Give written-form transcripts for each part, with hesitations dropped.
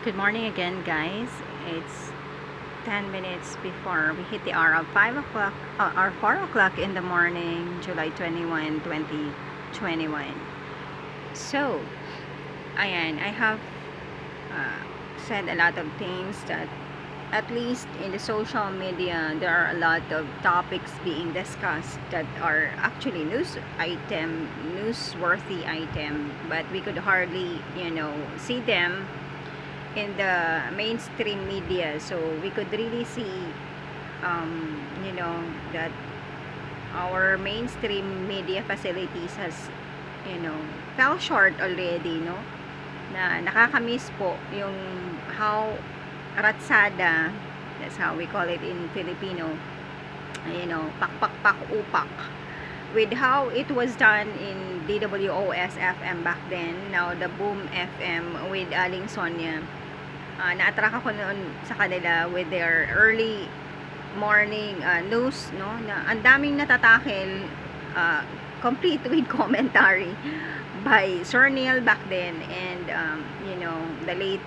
Good morning again, guys. It's 10 minutes before we hit the hour of 5 o'clock or 4 o'clock in the morning, July 21, 2021. So, ayan, I have said a lot of things that at least in the social media, there are a lot of topics being discussed that are actually newsworthy item, but we could hardly, see them in the mainstream media. So we could really see, that our mainstream media facilities has, fell short already, no? Na nakakamiss po yung how ratsada, that's how we call it in Filipino, pakpakpak upak, with how it was done in DWOS FM back then, now the Boom FM with Aling Sonia. Na-attract ako noon sa kanila with their early morning news, no, na ang daming natatakil, complete with commentary by Sir Neil back then and the late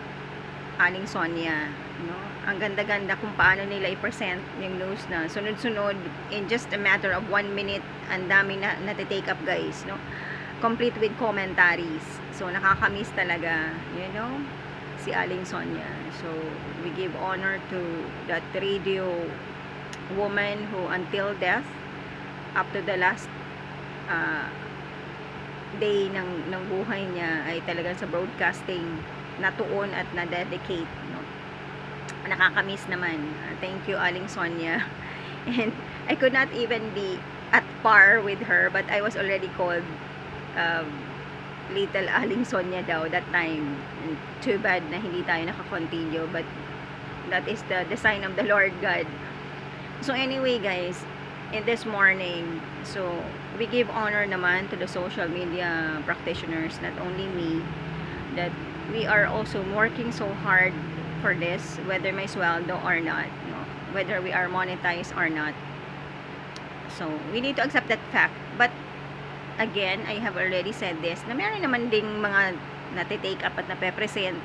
Aling Sonia, no? Ang ganda-ganda kung paano nila i-present yung news na sunod-sunod in just a matter of 1 minute. Ang dami na nati-take up, guys, no? Complete with commentaries. So nakakamiss talaga, si Aling Sonia. So we give honor to that radio woman who until death, up to the last day ng buhay niya, ay talagang sa broadcasting natuon at na-dedicate, no? Nakakamiss naman. Thank you, Aling Sonia. And I could not even be at par with her, but I was already called Little Aling Sonia daw that time. And too bad na hindi tayo nakakontinue, but that is the design of the Lord God. So anyway, guys, in this morning, so we give honor naman to the social media practitioners, not only me, that we are also working so hard for this, whether may sweldo or not, no? Whether we are monetized or not. So we need to accept that fact. But again, I have already said this, na meron naman ding mga natitake up at nape-present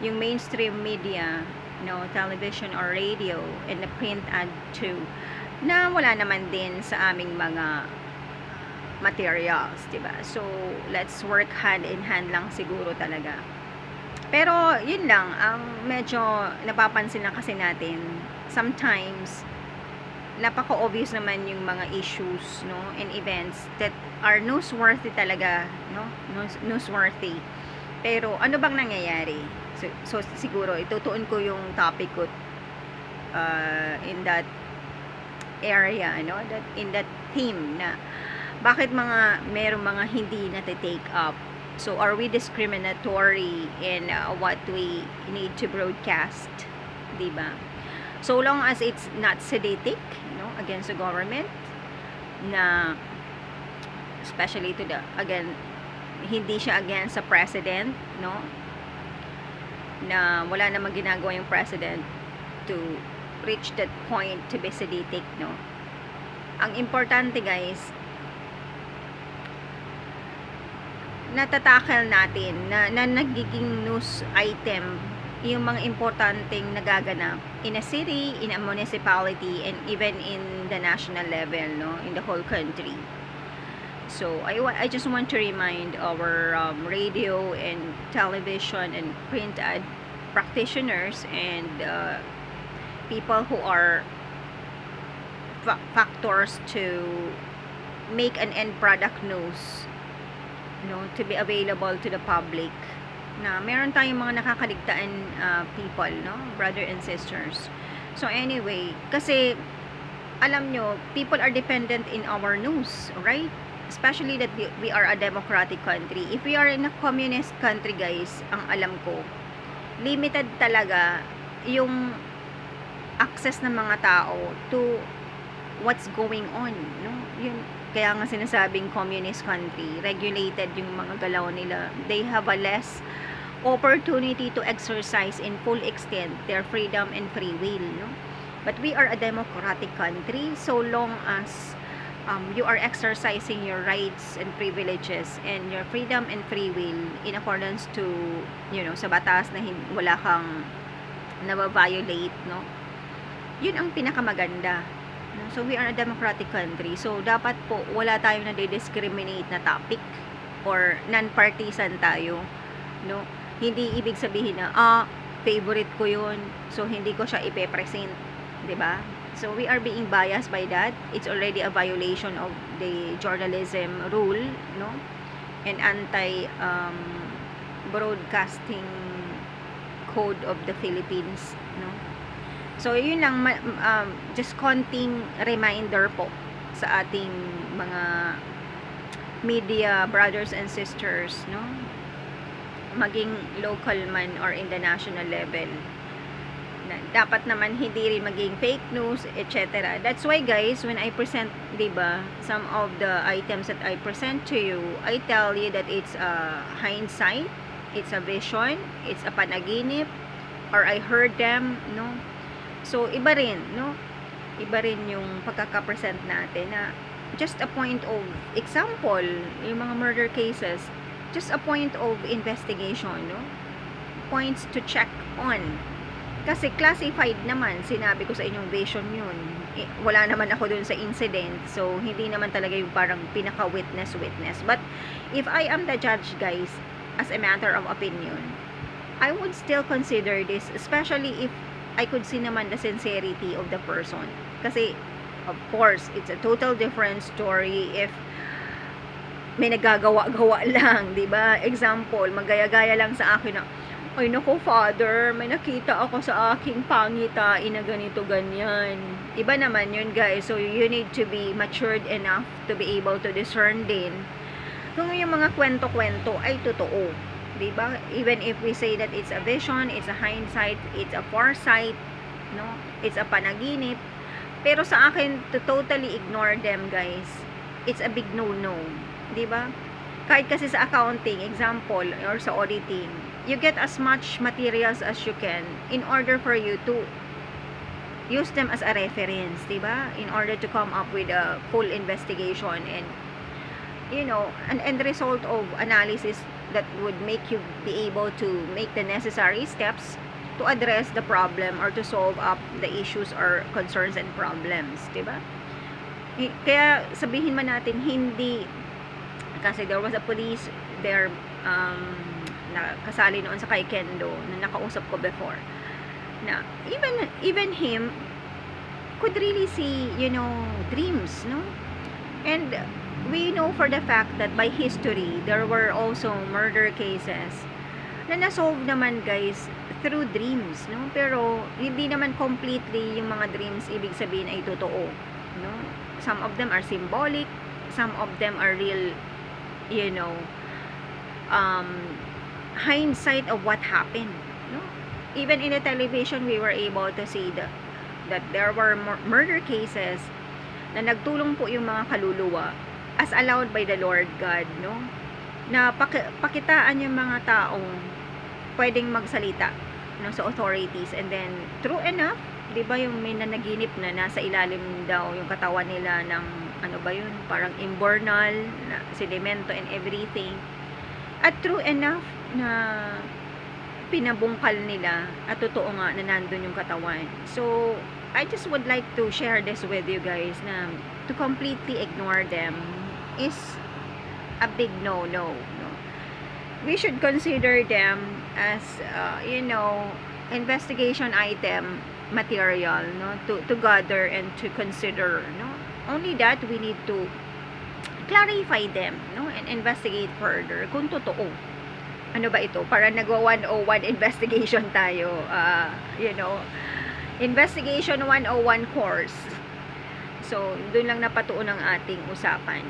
yung mainstream media, television or radio, and the print ad too, na wala naman din sa aming mga materials, diba? So let's work hand in hand lang siguro talaga. Pero yun lang, ang medyo napapansin lang kasi natin, sometimes napaka-obvious naman yung mga issues, no, and events that are newsworthy talaga, no, newsworthy. Pero ano bang nangyayari? So siguro itutuon ko yung topic ko in that area, that in that theme, na bakit merong mga hindi na-take up. So are we discriminatory in what we need to broadcast, diba? So long as it's not sedating, against the government, na especially to the, again, hindi siya against sa president, no, na wala namang ginagawa yung president to reach that point to be sedating, no. Ang importante, guys, natatakal natin na nagiging news item yung mga importanteng nagaganap in a city, in a municipality, and even in the national level, no, in the whole country. So I just want to remind our radio and television and print ad practitioners and people who are factors to make an end product news, to be available to the public, na meron tayong mga nakakaligtaan people, no, brother and sisters. So anyway, kasi alam nyo, people are dependent in our news, right? Especially that we are a democratic country. If we are in a communist country, guys, ang alam ko, limited talaga yung access ng mga tao to what's going on, no? Yun, kaya nga sinasabing communist country, regulated yung mga galaw nila. They have a less opportunity to exercise in full extent their freedom and free will, no? But we are a democratic country, so long as you are exercising your rights and privileges and your freedom and free will in accordance to, sa batas na wala kang nababiolate, no? Yun ang pinakamaganda, no? So we are a democratic country, so dapat po wala tayong nade-discriminate na topic or non-partisan tayo, no? Hindi ibig sabihin na favorite ko yun, so hindi ko siya ipe-present, 'di ba? So we are being biased by that. It's already a violation of the journalism rule, no? And anti broadcasting code of the Philippines, no? So yun lang, just konting reminder po sa ating mga media brothers and sisters, no? Maging local man or in the national level, na dapat naman hindi rin maging fake news, etc. That's why guys, when I present, diba, some of the items that I present to you, I tell you that it's a hindsight, it's a vision, it's a panaginip, or I heard them, no? So iba rin, no? Iba rin yung pagkaka-present natin na just a point of example, yung mga murder cases, just a point of investigation, no? Points to check on. Kasi classified naman, sinabi ko sa inyong vision yun. Wala naman ako dun sa incident, so hindi naman talaga yung parang pinaka-witness. But if I am the judge, guys, as a matter of opinion, I would still consider this, especially if I could see naman the sincerity of the person. Kasi, of course, it's a total different story if may nagagawa-gawa lang, 'di ba? Example, magaya-gaya lang sa akin na, ay nako father, may nakita ako sa aking pangitain na ganito ganyan. Iba naman 'yun, guys. So you need to be matured enough to be able to discern din kung yung mga kwento-kwento ay totoo, 'di ba? Even if we say that it's a vision, it's a hindsight, it's a foresight, no? It's a panaginip. Pero sa akin, to totally ignore them, guys, it's a big no-no. Diba? Kahit kasi sa accounting, example, or sa auditing, you get as much materials as you can in order for you to use them as a reference, diba? In order to come up with a full investigation and, an end result of analysis that would make you be able to make the necessary steps to address the problem or to solve up the issues or concerns and problems, diba? Kaya sabihin man natin hindi, kasi there was a police there na kasali noon sa Kaikendo na nakausap ko before, na even him could really see, dreams, no? And we know for the fact that by history there were also murder cases na nasolve naman, guys, through dreams, no? Pero hindi naman completely yung mga dreams ibig sabihin ay totoo, no? Some of them are symbolic, some of them are real, hindsight of what happened, no? Even in the television, we were able to see that there were murder cases na nagtulong po yung mga kaluluwa as allowed by the Lord God, no? Na pakitaan yung mga taong pwedeng magsalita, no, sa authorities, and then true enough, 'di ba, yung may nanaginip na nasa ilalim daw yung katawan nila ng ano ba yun, parang imbornal na sedimento and everything, at true enough na pinabungkal nila at totoo nga na nandun yung katawan. So I just would like to share this with you guys, na to completely ignore them is a big no-no, no? We should consider them as investigation item material, no, to gather and to consider, no? Only that we need to clarify them, no, and investigate further kung totoo. Ano ba ito? Para nagwa 101 investigation tayo, investigation 101 course. So doon lang napatuon ang ating usapan.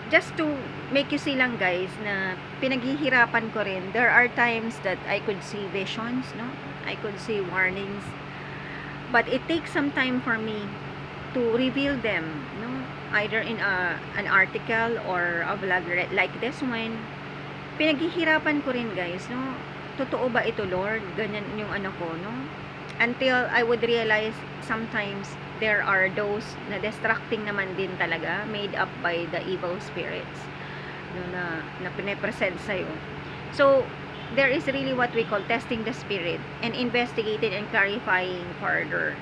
Just to make you see lang, guys, na pinaghihirapan ko rin. There are times that I could see visions, no? I could see warnings. But it takes some time for me to reveal them, no? Either in an article or a vlog like this one. Pinaghihirapan ko rin, guys, no? Totoo ba ito, Lord? Ganyan yung ano ko, no? until I would realize sometimes there are those na distracting naman din talaga, made up by the evil spirits, no, na pine-present sa'yo. So, there is really what we call testing the spirit and investigating and clarifying further.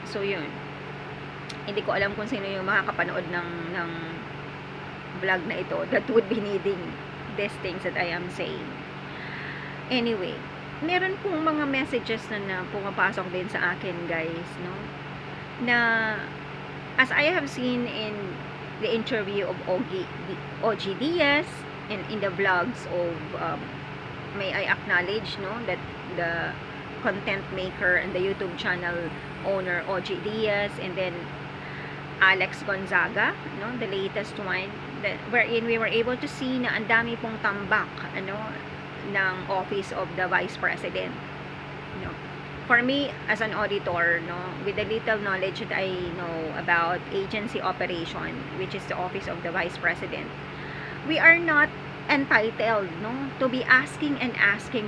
So, yun. Hindi ko alam kung sino yung makakapanood ng vlog na ito that would be needing these things that I am saying. Anyway, meron pong mga messages na pumapasok din sa akin, guys, no? Na as I have seen in the interview of OG Diaz and in the vlogs of may I acknowledge, no, that the content maker and the YouTube channel owner OG Diaz, and then Alex Gonzaga, no, the latest one, that wherein we were able to see na ang dami pong tambak, ano, ng office of the Vice President, no. For me, as an auditor, no, with the little knowledge that I know about agency operation, which is the office of the Vice President, we are not entitled, no, to be asking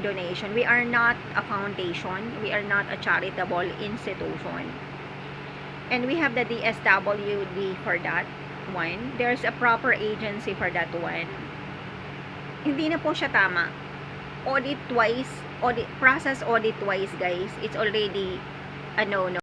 donation. We are not a foundation. We are not a charitable institution. And we have the DSWD for that one. There's a proper agency for that one. Hindi na po siya tama. Process audit wise, guys, it's already a no-no.